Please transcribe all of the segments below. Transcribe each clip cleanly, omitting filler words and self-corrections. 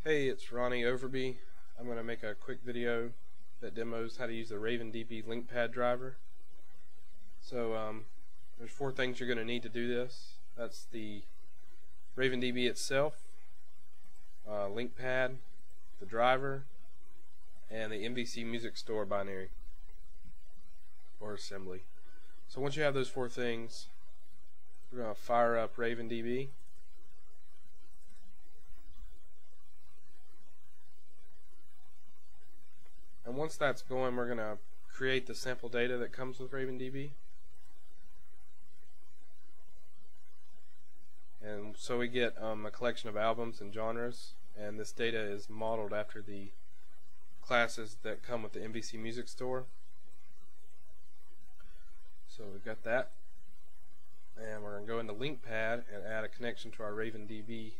Hey, it's Ronnie Overby. I'm going to make a quick video that demos how to use the RavenDB LINQPad driver. So there's 4 things you're going to need to do this. That's the RavenDB itself, LINQPad, the driver, and the MVC MusicStore binary or assembly. So once you have those 4 things, we're going to fire up RavenDB. And once that's going, we're going to create the sample data that comes with RavenDB. And so we get a collection of albums and genres, and this data is modeled after the classes that come with the MVC MusicStore. So we've got that, and we're going to go into LINQPad and add a connection to our RavenDB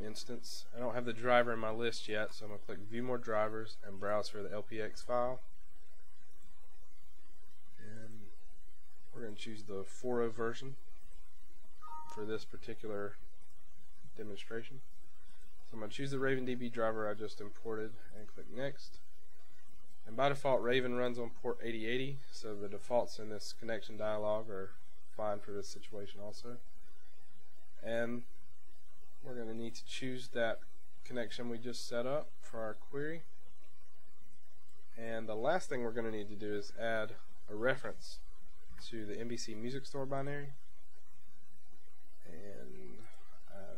instance. I don't have the driver in my list yet, so I'm going to click View More Drivers and browse for the LPX file. And we're going to choose the 4.0 version for this particular demonstration. So I'm going to choose the RavenDB driver I just imported and click Next. And by default, Raven runs on port 8080, so the defaults in this connection dialog are fine for this situation also. And we're going to need to choose that connection we just set up for our query. And the last thing we're going to need to do is add a reference to the MVC MusicStore binary. And I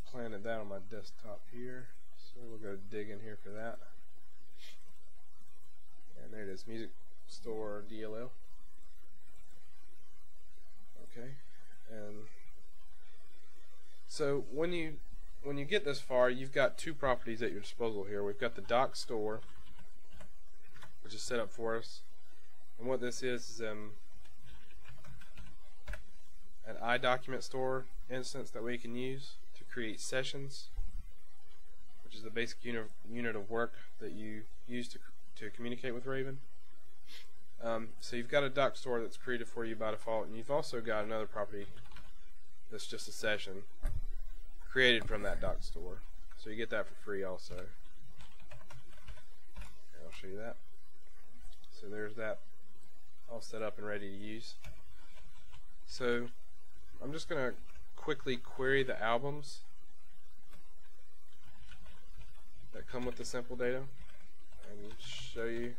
planted that on my desktop here, so we'll go dig in here for that. And there it is, MusicStore DLL. Okay, and so when you get this far, you've got 2 properties at your disposal here. We've got the doc store, which is set up for us, and what this is an iDocument store instance that we can use to create sessions, which is the basic unit of work that you use to communicate with Raven. So you've got a doc store that's created for you by default, and you've also got another property that's just a session created from that doc store. So you get that for free also. And I'll show you that. So there's that all set up and ready to use. So I'm just going to quickly query the albums that come with the sample data and show you.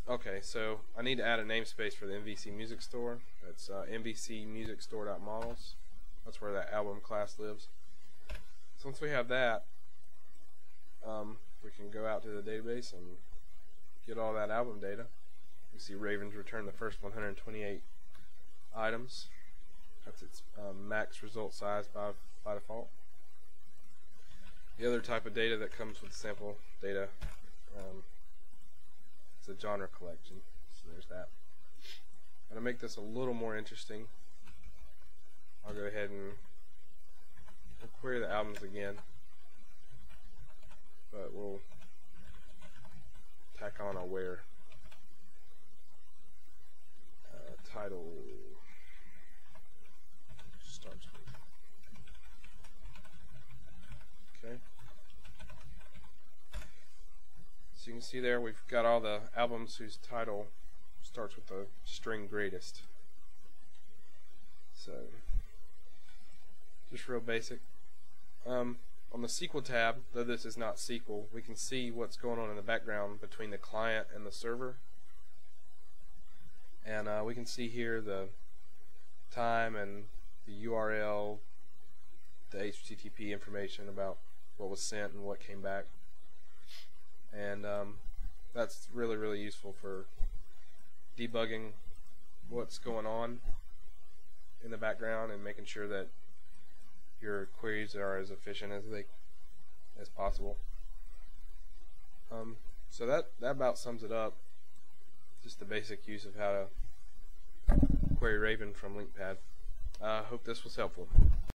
Okay, so I need to add a namespace for the MVC MusicStore. That's MVC MusicStore.models. That's where that album class lives. So once we have that, we can go out to the database and get all that album data. You see Raven's returned the first 128 items. That's its max result size by default. The other type of data that comes with sample data is a genre collection. So there's that. And to make this a little more interesting, I'll go ahead and query the albums again, but we'll tack on a where title starts with. Okay. So you can see there we've got all the albums whose title starts with the string greatest. So just real basic. On the SQL tab, though this is not SQL, we can see what's going on in the background between the client and the server. And we can see here the time and the URL, the HTTP information about what was sent and what came back. And that's really useful for debugging what's going on in the background and making sure that your queries are as efficient as possible. So that about sums it up. Just the basic use of how to query Raven from LINQPad. I hope this was helpful.